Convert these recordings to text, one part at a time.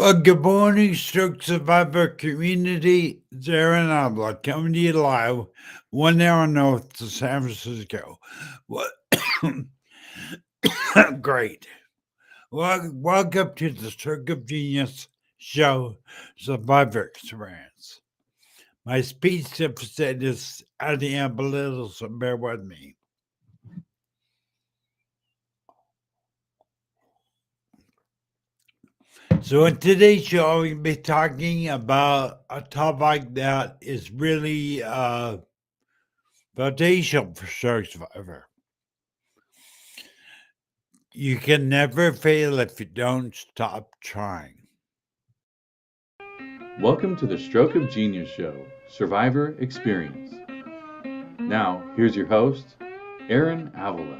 Well, good morning, Stroke Survivor community. It's Aaron Abla coming to you live 1 hour north to San Francisco. What? Great. Welcome to the Stroke of Genius show, Survivor Experience. My speech deficit is adding up a little, so bear with me. So in today's show, we'll be talking about a topic that is really foundational for Stroke Survivor. You can never fail if you don't stop trying. Welcome to the Stroke of Genius Show, Survivor Experience. Now, here's your host, Aaron Avila.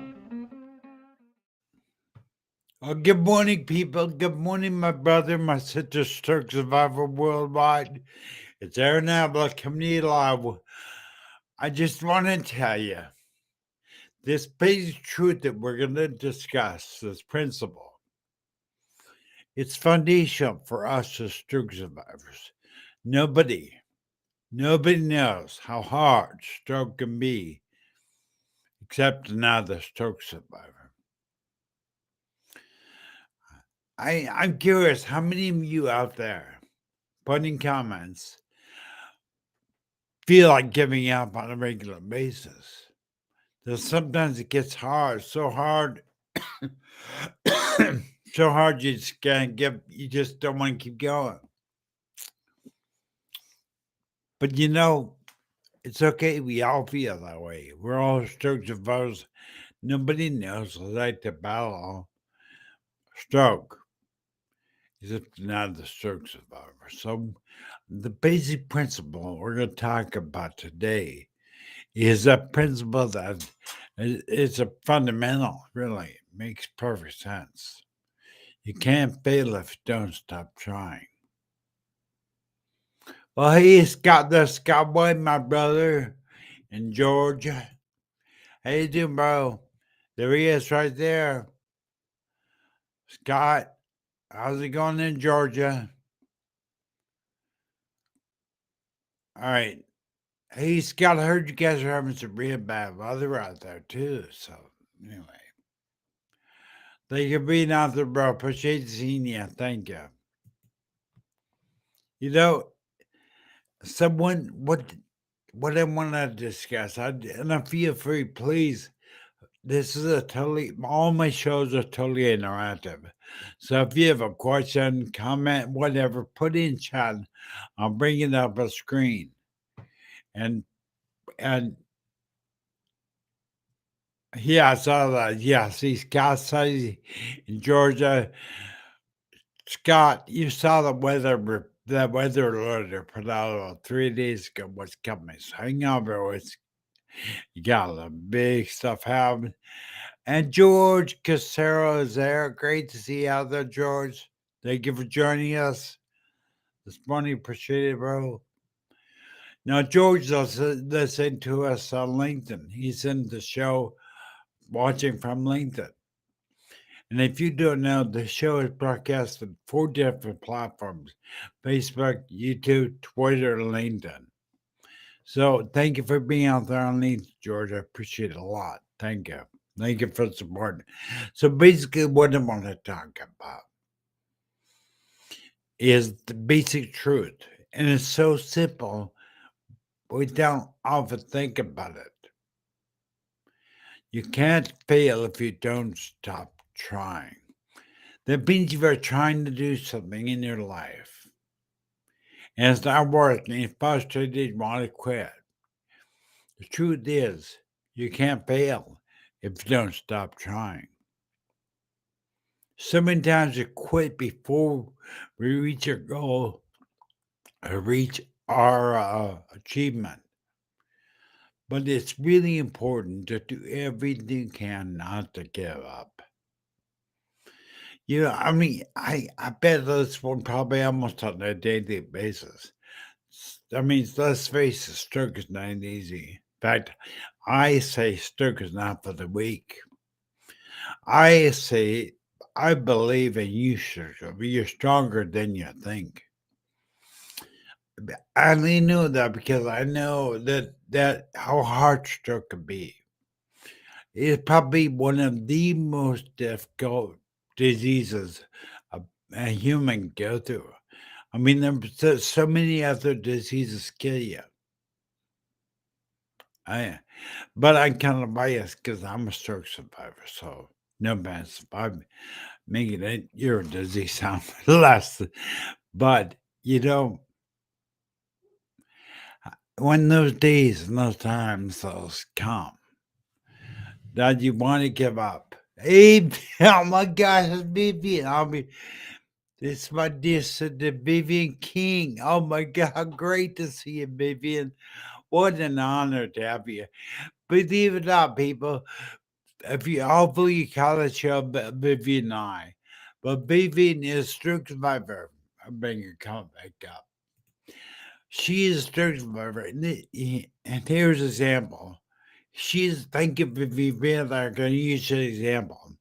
Well, good morning, people. Good morning, my brother, my sister, Stroke Survivor Worldwide. It's Aaron Abla coming to you live. I just want to tell you this basic truth that we're going to discuss, this principle, it's foundational for us as stroke survivors. Nobody knows how hard stroke can be except another stroke survivor. I'm curious, how many of you out there putting comments feel like giving up on a regular basis? That sometimes it gets hard, so hard, so hard you just can't give, you just don't want to keep going. But it's okay. We all feel that way. We're all stroke survivors. Nobody knows like to battle stroke except not the stroke survivor. So the basic principle we're going to talk about today is a principle that is a fundamental, really. It makes perfect sense. You can't fail if you don't stop trying. Well, hey, Scott the Scoutboy, my brother in Georgia. How you doing, bro? There he is right there. Scott, how's it going in Georgia? All right. Hey, Scott, I heard you guys are having some real bad weather out there, too. So, anyway. Thank you for being out there, bro. Appreciate seeing you. Thank you. You know, someone, what I want to discuss, and I feel free, please. This is all my shows are totally interactive. So if you have a question, comment, whatever, put in chat. I'll bring it up a screen. And yeah, I saw that. Yeah, see, Scott says in Georgia. Scott, you saw the weather alert they put out about 3 days ago. What's coming? So hang on, bro. You got the big stuff happening. And George Casero is there. Great to see you out there, George. Thank you for joining us this morning. Appreciate it, bro. Now, George is listening to us on LinkedIn. He's in the show watching from LinkedIn. And if you don't know, the show is broadcast on 4 different platforms: Facebook, YouTube, Twitter, and LinkedIn. So thank you for being out there on LinkedIn, George. I appreciate it a lot. Thank you. Thank you for the support. So basically, what I want to talk about is the basic truth. And it's so simple, we don't often think about it. You can't fail if you don't stop trying. That means you are trying to do something in your life and it's not working, you're frustrated, you want to quit. The truth is, you can't fail if you don't stop trying. So many times we quit before we reach our goal or reach our achievement. But it's really important to do everything you can not to give up. I bet this one probably almost on a daily basis. I mean, let's face it, stroke is not easy. In fact, I say stroke is not for the weak. I say I believe in you, Sergio. You're stronger than you think. I only know that because I know that how hard stroke can be. It's probably one of the most difficult diseases a human go through. I mean, there's so many other diseases kill you. But I'm kind of biased because I'm a stroke survivor, so no man survived making it your disease sound less. But you know, when those days and those times those come, that you want to give up. Hey, oh my gosh, it's Vivian. It's my dear sister, Vivian King. Oh my God, great to see you, Vivian. What an honor to have you. Believe it or not, people, if you hopefully you call the show Vivian and I, but Vivian is stroke survivor. I bring her comment back up. She is a stroke survivor, and here's an example. Thank you for Vivian. I'm going to use an example,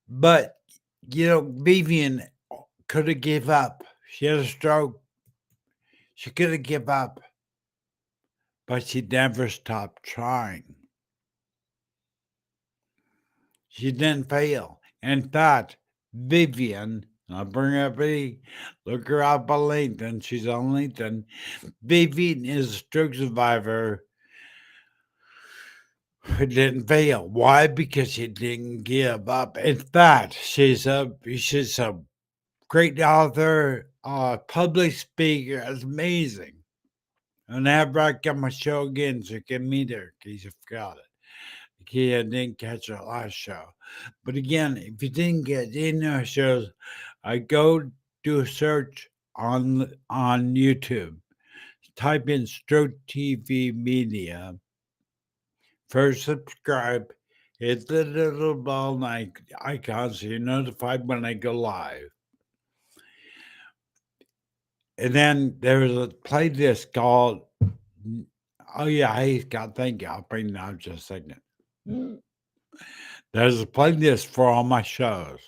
but Vivian could have give up. She had a stroke. She could have give up, but she never stopped trying. She didn't fail. In fact, Vivian, I'll bring up look her up on LinkedIn. She's on LinkedIn. Vivian is a stroke survivor who didn't fail. Why? Because she didn't give up. In fact, she's a great author, public speaker. It's amazing. And have her come on my show again so you can meet her in case you forgot it. I didn't catch our last show. But again, if you didn't get any of our shows, I go do a search on YouTube. Type in Stroke TV Media. First, subscribe. Hit the little bell icon so you're notified when I go live. And then there's a playlist called, oh yeah, hey Scott, thank you. I'll bring it out just a second. There's a playlist for all my shows.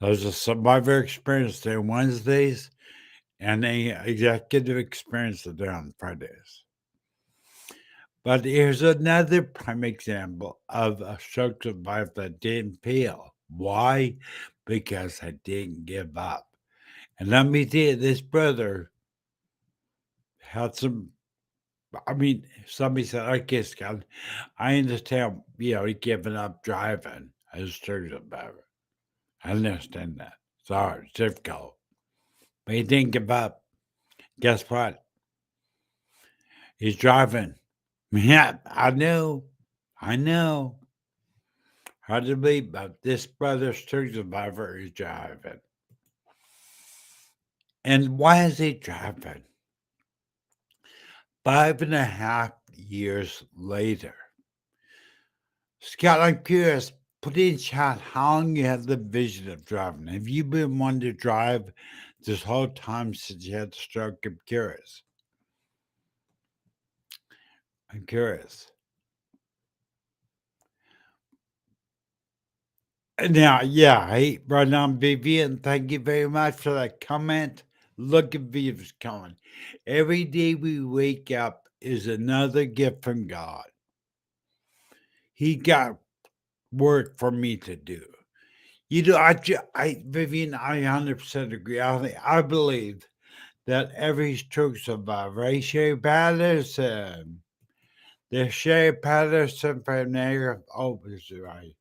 There's a Survivor Experience Day on Wednesdays and a Executive Experience Day on Fridays. But here's another prime example of a stroke survivor that didn't fail. Why? Because I didn't give up. And let me tell you, this brother had some. I mean, somebody said, okay, Scott, I understand, he giving up driving as a stroke survivor. I understand that. It's hard, it's difficult. But he didn't give up. Guess what? He's driving. Yeah, I know. Hard to believe, but this brother stroke survivor is driving. And why is he driving? 5.5 years later. Scott, I'm curious, put in chat how long you have the vision of driving. Have you been wanting to drive this whole time since you had the stroke? I'm curious. Now, yeah, hey, right now, Vivian, thank you very much for that comment. Look at Vivian's comment. Every day we wake up is another gift from God. He got work for me to do. Vivian, I 100% agree. I believe that every stroke survivor, hey, Sherry Patterson, there's Sherry Patterson from Niagara. Oh, this is right.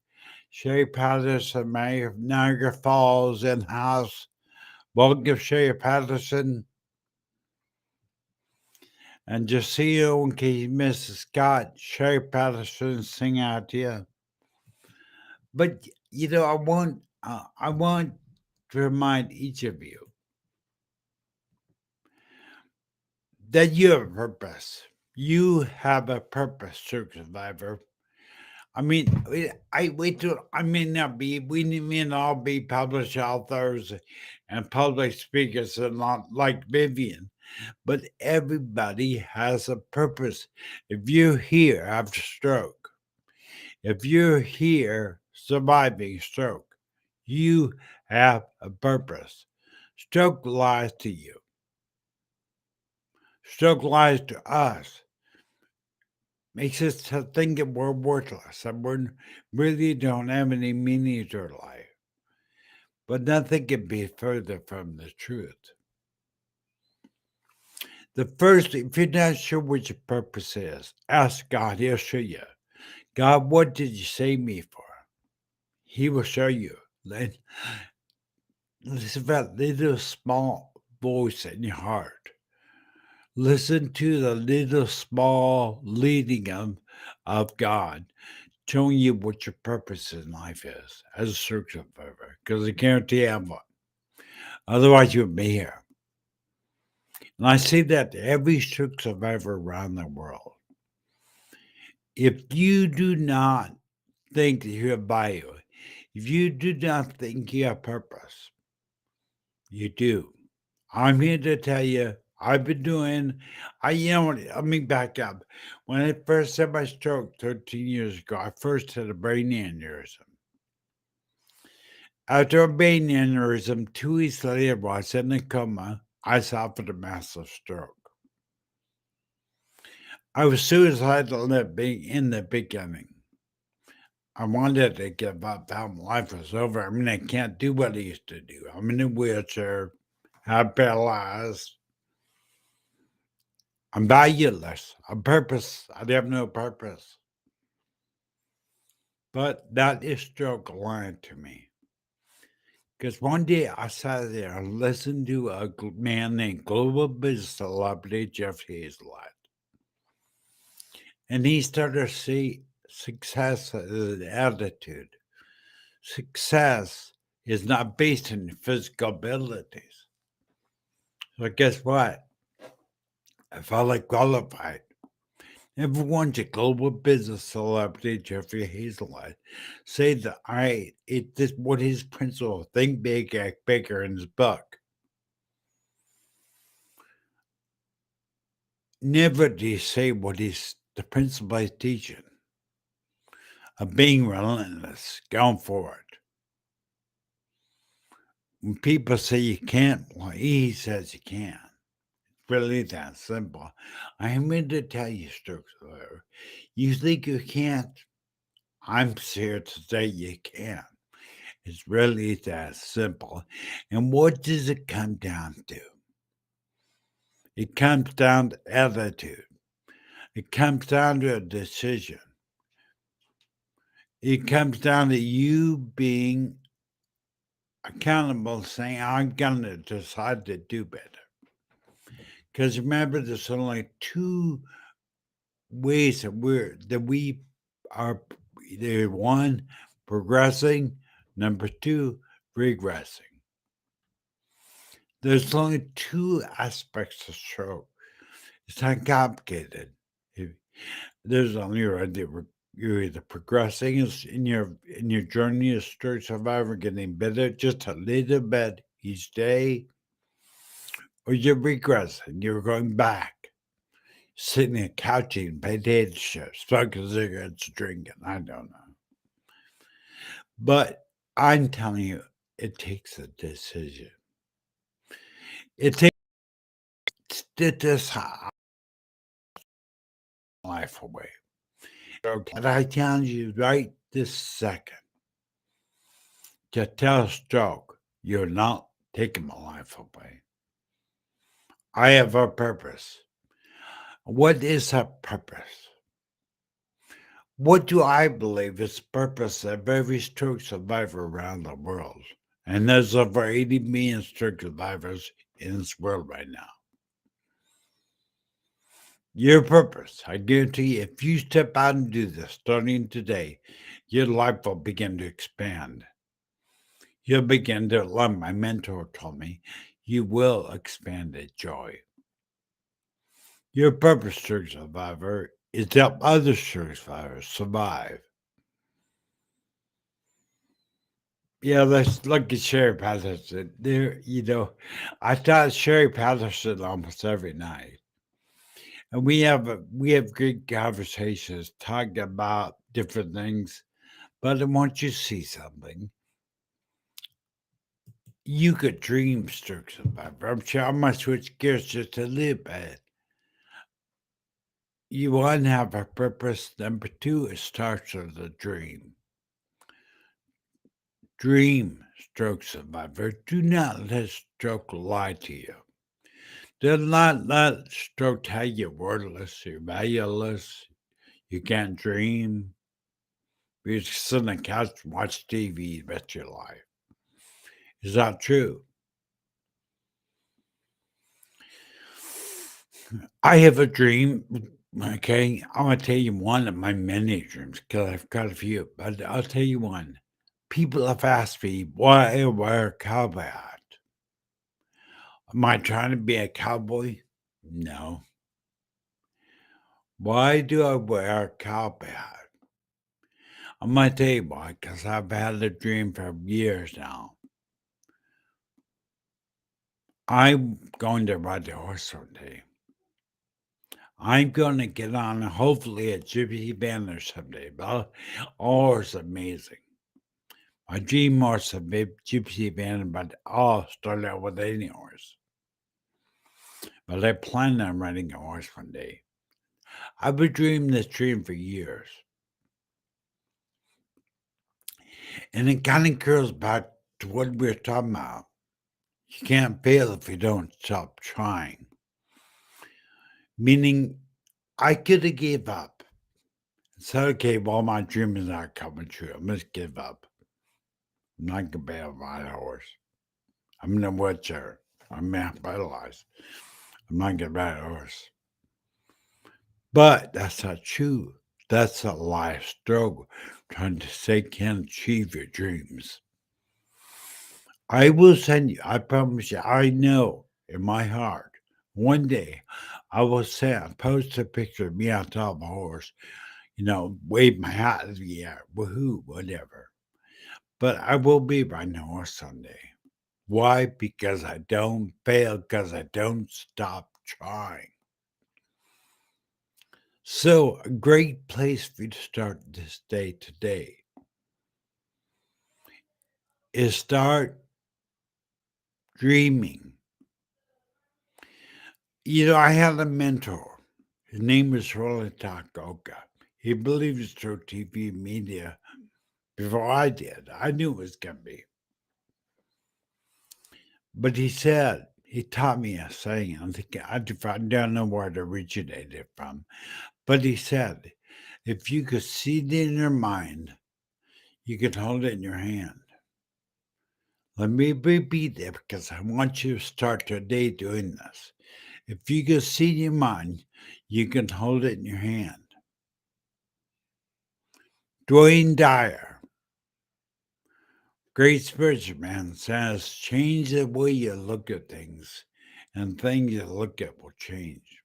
Sherry Patterson, Mayor of Niagara Falls, in house. Welcome, Sherry Patterson. And just see you in case you missed Scott, Sherry Patterson sing out to you. But I want to remind each of you that you have a purpose. You have a purpose, stroke survivor. I mean, I may not be, we may not all be published authors and public speakers and not like Vivian, but everybody has a purpose. If you're here after stroke, if you're here surviving stroke, You have a purpose. Stroke lies to you. Stroke lies to us. Makes us to think that we're worthless and we really don't have any meaning to our life. But nothing can be further from the truth. The first, if you're not sure what your purpose is, ask God. He'll show you. God, what did you save me for? He will show you. Then listen to that little small voice in your heart. Listen to the little small leading of God showing you what your purpose in life is as a search survivor, because I guarantee you have one. Otherwise, you would be here. And I say that to every search survivor around the world. If you do not think that you have value, if you do not think you have purpose, you do. I'm here to tell you, I've been doing, let me back up. When I first had my stroke 13 years ago, I first had a brain aneurysm. After a brain aneurysm, 2 weeks later, while I was in a coma, I suffered a massive stroke. I was suicidal in the beginning. I wanted to give up. How life was over. I mean, I can't do what I used to do. I'm in a wheelchair, I'm paralyzed. I'm valueless. I'm purpose. I have no purpose. But that is stroke lying to me. Because one day I sat there and listened to a man named global business celebrity Jeff Hazelett. And he started to see success as an attitude. Success is not based on physical abilities. So guess what? I felt like qualified. Everyone's a global business celebrity, Jeffrey Hazelwood, say that this what his principle, think big, act bigger in his book. Never do you say what is the principle he's teaching of being relentless, going forward. When people say you can't, well, he says you can. It's really that simple. I'm here to tell you, Stroke Survivor, you think you can't? I'm here to say you can. It's really that simple. And what does it come down to? It comes down to attitude. It comes down to a decision. It comes down to you being accountable, saying, I'm going to decide to do better. Because remember, there's only two ways that we are either one, progressing, number two, regressing. There's only two aspects to stroke. It's not complicated. There's only you're either progressing in your journey as stroke survivor, getting better just a little bit each day, or you're regressing. You're going back, sitting on a couch eating potato chips, smoking cigarettes, drinking. I don't know, but I'm telling you, it takes a decision. It takes this life away. Okay. And I challenge you right this second to tell stroke, you're not taking my life away. I have a purpose. What is a purpose? What do I believe is the purpose of every stroke survivor around the world? And there's over 80 million stroke survivors in this world right now. Your purpose, I guarantee you, if you step out and do this starting today, your life will begin to expand. You'll begin to, like my mentor told me, you will expand in joy. Your purpose, stroke survivor, is to help other stroke survivors survive. Yeah, let's look at Sherry Patterson. I thought Sherry Patterson almost every night. And we have good conversations talking about different things. But I want you to see something. you could dream stroke survivor. I'm sure I might switch gears just a little bit. You one have a purpose. Number two, it starts with a dream. Dream, stroke survivor. Do not let stroke lie to you. Do not let stroke tell you worthless, you're valueless, you can't dream. You just sit on the couch and watch TV the rest of your life. Is that true? I have a dream. Okay, I'm gonna tell you one of my many dreams because I've got a few, but I'll tell you one. People have asked me why I wear a cowboy hat. Am I trying to be a cowboy? No. Why do I wear a cowboy hat? I'm gonna tell you why, because I've had a dream for years now. I'm going to ride a horse one day. I'm going to get on, hopefully, a gypsy banner someday. But horse amazing. My dream horse a big gypsy banner, but I'll start out with any horse. But I plan on riding a horse one day. I've been dreaming this dream for years. And it kind of goes back to what we were talking about. You can't fail if you don't stop trying. Meaning, I could have gave up. Said, okay, well, my dream is not coming true. I'm just give up. I'm not going to be able to ride a horse. I'm in a wheelchair. I'm paralyzed. I'm not going to ride a horse. But that's not true. That's a life struggle, trying to say can't achieve your dreams. I will send you, I promise you, I know in my heart, one day I will post a picture of me on top of a horse, wave my hat in the air, woohoo, whatever. But I will be riding a horse someday. Why? Because I don't fail, because I don't stop trying. So, a great place for you to start this day today is start dreaming. I had a mentor. His name was Roland Takaoka. He believed through TV media before I did. I knew it was going to be. But he taught me a saying. I don't know where it originated from. But he said, if you could see it in your mind, you could hold it in your hand. Let me repeat it because I want you to start today doing this. If you could see it in your mind, you can hold it in your hand. Dwayne Dyer, great spiritual man, says change the way you look at things, and things you look at will change.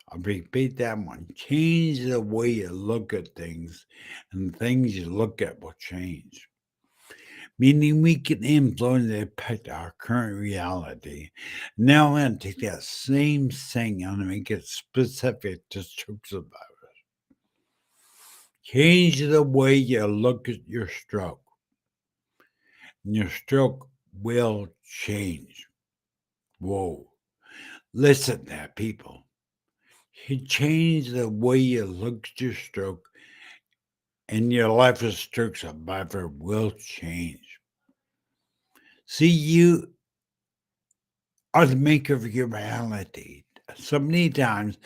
I'll repeat that one. Change the way you look at things, and things you look at will change. Meaning we can influence and impact our current reality. Now I'm going to take that same thing and make it specific to stroke survivors. Change the way you look at your stroke, and your stroke will change. Whoa. Listen to that, people. You change the way you look at your stroke, and your life as a stroke survivor will change. See, you are the maker of your reality. So many times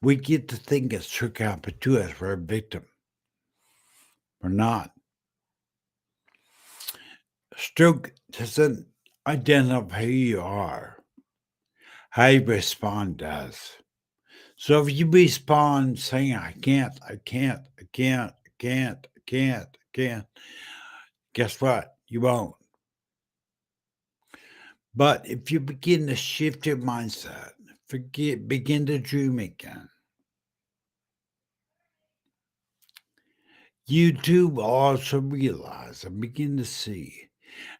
we get to think it's stroke happened to us. We're a victim. We're not. Stroke doesn't identify who you are. How you respond does. So if you respond saying, I can't, guess what? You won't. But if you begin to shift your mindset, begin to dream again, you too will also realize and begin to see.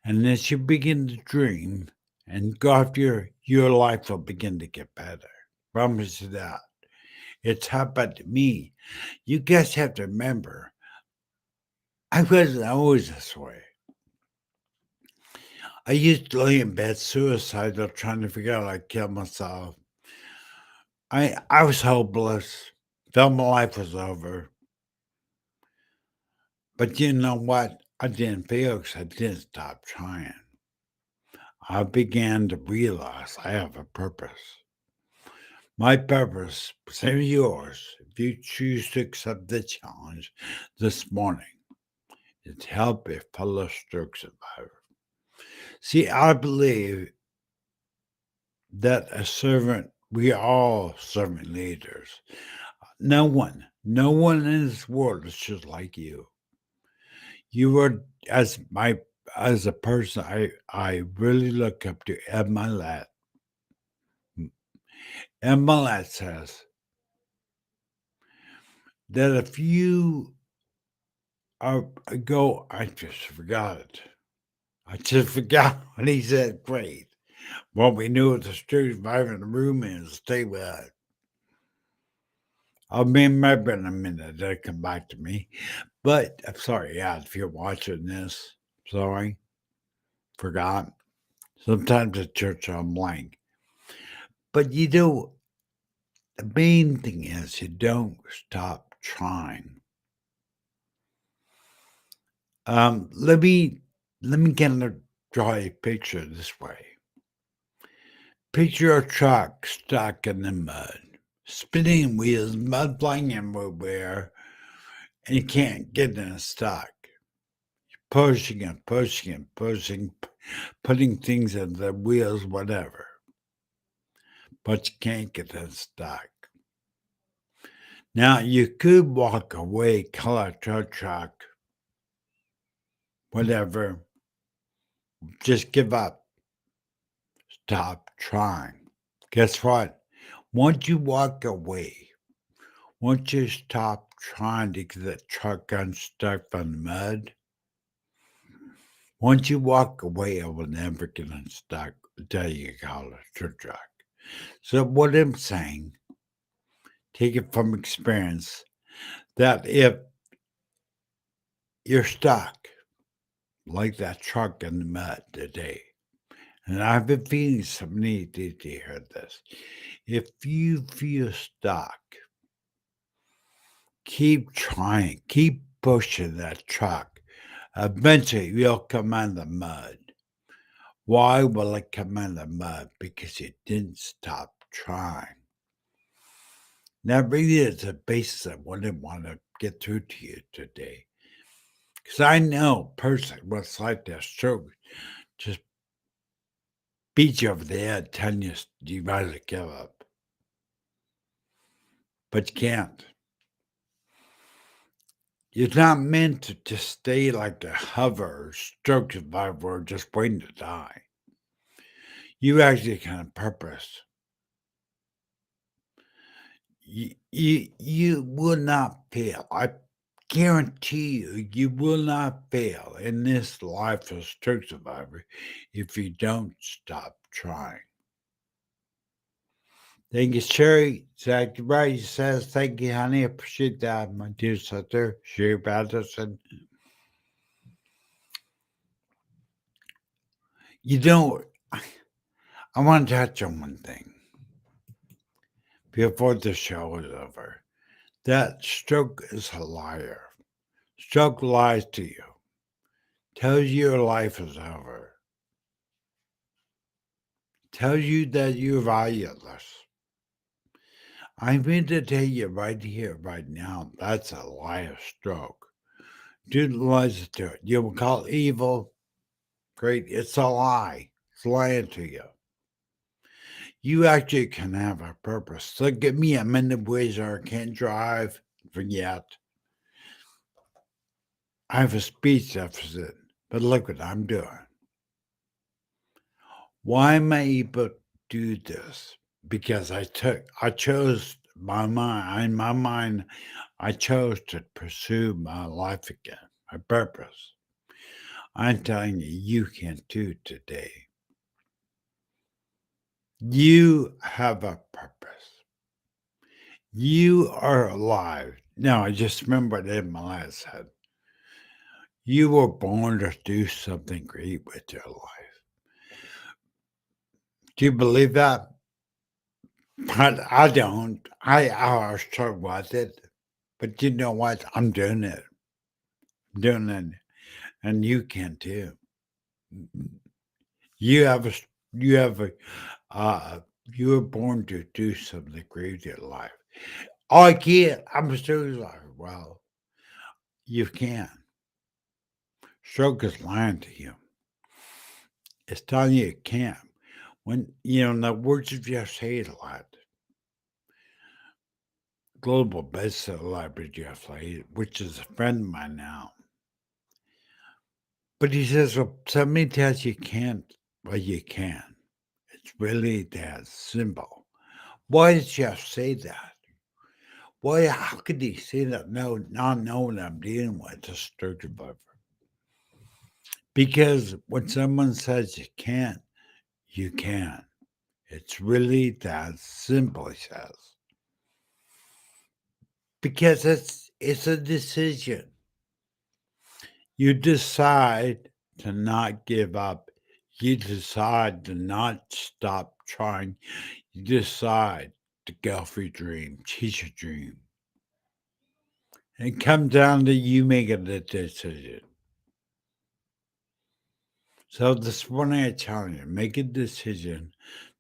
And as you begin to dream and go after your life will begin to get better. Promise you that. It's happened to me. You guys have to remember, I wasn't always this way. I used to lay in bed suicidal, trying to figure out how to kill myself. I was hopeless. Felt my life was over. But you know what? I didn't feel because I didn't stop trying. I began to realize I have a purpose. My purpose, same as yours, if you choose to accept the challenge this morning, is to help a fellow stroke survivor. See, I believe that we are all servant leaders. No one in this world is just like you. You are as a person I really look up to Ed Milet. Ed Milet says that if you I just forgot it. I just forgot what he said. Great. What we knew was the stroke survivor in the room is stay with it. I'll be remember in a minute. That'll come back to me. But I'm sorry, yeah, if you're watching this, sorry, forgot. Sometimes at church I'm blank. But the main thing is you don't stop trying. Let me kind of draw a picture this way. Picture a truck stuck in the mud, spinning wheels, mud flying everywhere, and you can't get in stuck. Pushing and pushing and pushing, putting things in the wheels, whatever. But you can't get unstuck. Now, you could walk away, call a tow truck, whatever. Just give up. Stop trying. Guess what? Once you walk away, once you stop trying to get that truck unstuck from the mud, once you walk away, it will never get unstuck until you call a tow truck. So what I'm saying, take it from experience, that if you're stuck like that truck in the mud today, and I've been feeling somebody needed to hear this. If you feel stuck, keep trying, keep pushing that truck. Eventually, you'll come out of the mud. Why will it come out of the mud? Because you didn't stop trying. That really is the basis of what I want to get through to you today. Because I know personally what it's like to stroke just beat you over the head, telling you rather give up. But you can't. You're not meant to just stay like a hover stroke survivor just waiting to die. You actually kind of purpose. You will not fail. I guarantee you, you will not fail in this life as stroke survivor if you don't stop trying. Thank you, Sherry. Exactly right. He says, thank you, honey. I appreciate that, my dear sister, Sherry Patterson. You know, I want to touch on one thing before the show is over. That stroke is a liar. Stroke lies to you, tells you your life is over, tells you that you're valueless. I'm going to tell you right here, right now, that's a lie of stroke. Don't listen to it. You will call it evil. Great. It's a lie. It's lying to you. You actually can have a purpose. Look at me. I'm in the wheelchair. I can't drive. Forget. I have a speech deficit. But look what I'm doing. Why am I able to do this? Because I chose my mind. In my mind, I chose to pursue my life again, my purpose. I'm telling you, you can too today. You have a purpose. You are alive. Now, I just remember what Ed Milet said. You were born to do something great with your life. Do you believe that? But I don't. I always struggle with it. But you know what? I'm doing it. I'm doing it. And you can too. You have a, you have a, you were born to do something great in your life. Oh, I can't. I'm a struggle like, well, you can. Stroke is lying to you. It's telling you it can't. When, the words of Jeff say it a lot. Global bestseller library Jeff Slade, which is a friend of mine now. But he says, well, somebody tells you can't, well, you can. It's really that simple. Why does Jeff say that? Why, how could he say that? No, not knowing I'm dealing with a stroke survivor. Because when someone says you can't, you can. It's really that simple, he says. Because it's a decision. You decide to not give up. You decide to not stop trying. You decide to go for your dream, chase your dream. It comes down to you making the decision. So this morning I challenge you, make a decision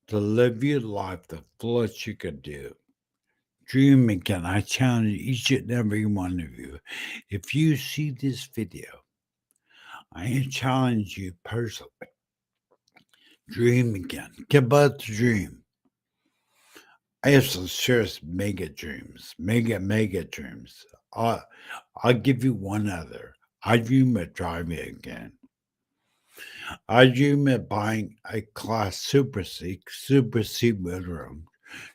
to live your life the fullest you could do. Dream again. I challenge each and every one of you. If you see this video, I challenge you personally. Dream again. Get about the dream. I have some serious mega dreams. Mega dreams. I'll give you one other. I dream of driving again. I dream of buying a class Super C room,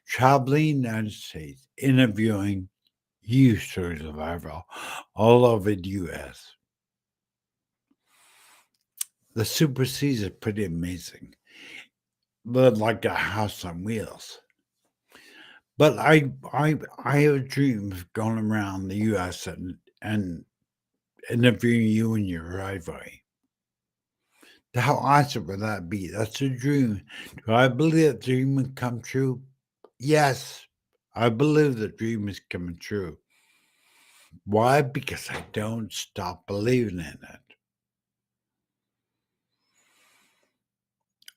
traveling the United States, interviewing youth survivors all over the U.S. The Super Cs are pretty amazing, but like a house on wheels. But I have a dream of going around the U.S. and interviewing you in your driveway. How awesome would that be? That's a dream. Do I believe that dream would come true? Yes, I believe the dream is coming true. Why? Because I don't stop believing in it.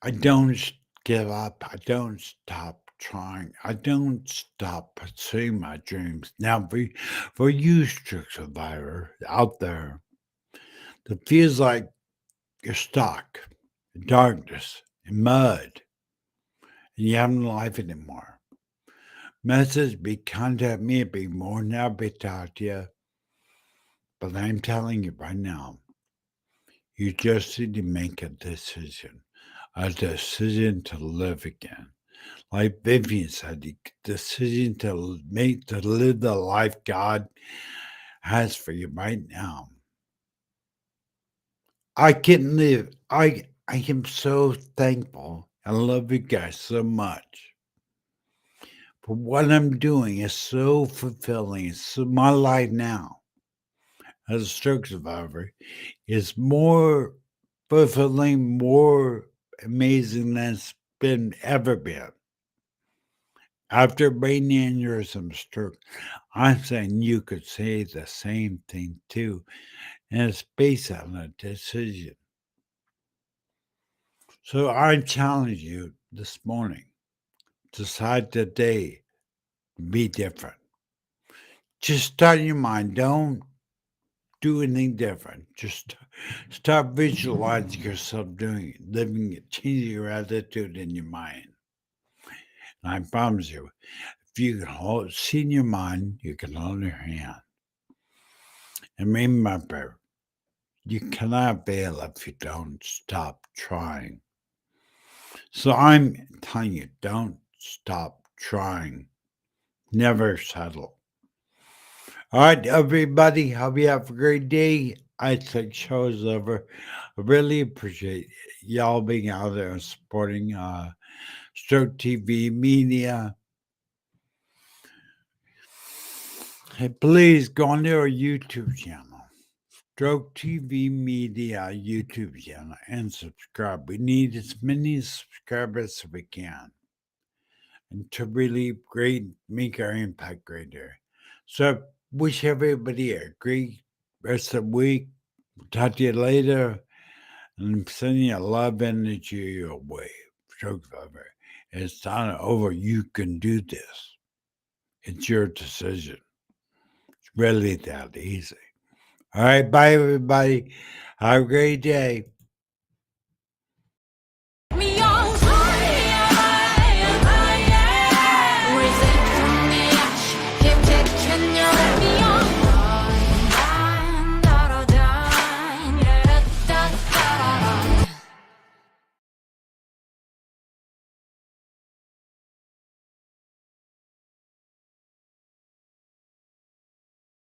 I don't give up. I don't stop trying. I don't stop pursuing my dreams. Now, for you, stroke survivor out there, that feels like you're stuck in darkness, in mud, and you haven't life anymore. Message me, contact me, it'd be more than happy to talk to you. But I'm telling you right now, you just need to make a decision to live again. Like Vivian said, the decision to live the life God has for you right now. I can live. I am so thankful. I love you guys so much. For what I'm doing is so fulfilling. It's so, my life now as a stroke survivor is more fulfilling, more amazing than it's been ever been. After brain aneurysm stroke, I'm saying you could say the same thing too. And it's based on a decision. So I challenge you this morning. Decide today to be different. Just start in your mind. Don't do anything different. Just start visualizing yourself doing it, living it, changing your attitude in your mind. And I promise you, if you can see in your mind, you can hold your hand. And remember, you cannot fail if you don't stop trying. So I'm telling you, don't stop trying. Never settle. All right, everybody. Hope you have a great day. I think show is over. I really appreciate y'all being out there and supporting Stroke TV Media. Hey, please go on to our YouTube channel. Stroke TV Media YouTube channel and subscribe. We need as many subscribers as we can and to really make our impact greater. So wish everybody a great rest of the week. Talk to you later. And I'm sending you love energy your way. Stroke lover. It's not over. You can do this. It's your decision. It's really that easy. All right. Bye, everybody. Have a great day.